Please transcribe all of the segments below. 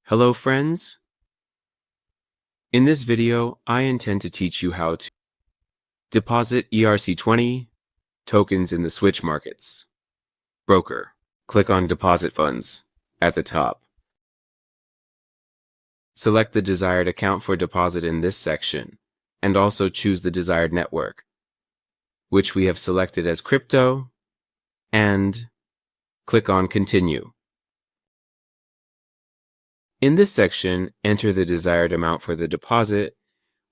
Hello friends! In this video, I intend to teach you how to deposit ERC20 tokens in the switch markets. Broker. Click on Deposit Funds at the top. Select the desired account for deposit in this section, and also choose the desired network, which we have selected as crypto, and click on Continue. In this section, enter the desired amount for the deposit,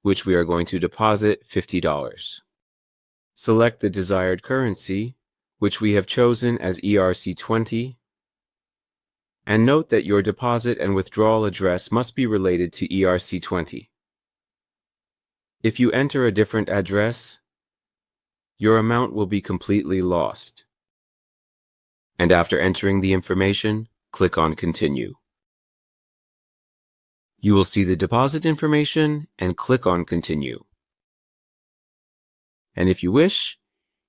which we are going to deposit $50. Select the desired currency, which we have chosen as ERC20, and note that your deposit and withdrawal address must be related to ERC20. If you enter a different address, your amount will be completely lost. And after entering the information, click on Continue. You will see the deposit information and click on Continue. And if you wish,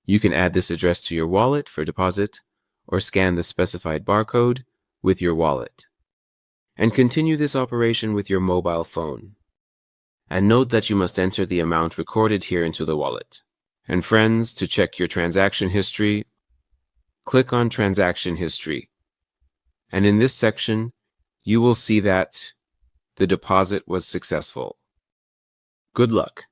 you can add this address to your wallet for deposit or scan the specified barcode with your wallet. And continue this operation with your mobile phone. And note that you must enter the amount recorded here into the wallet. And friends, to check your transaction history, click on Transaction History. And in this section, you will see that the deposit was successful. Good luck.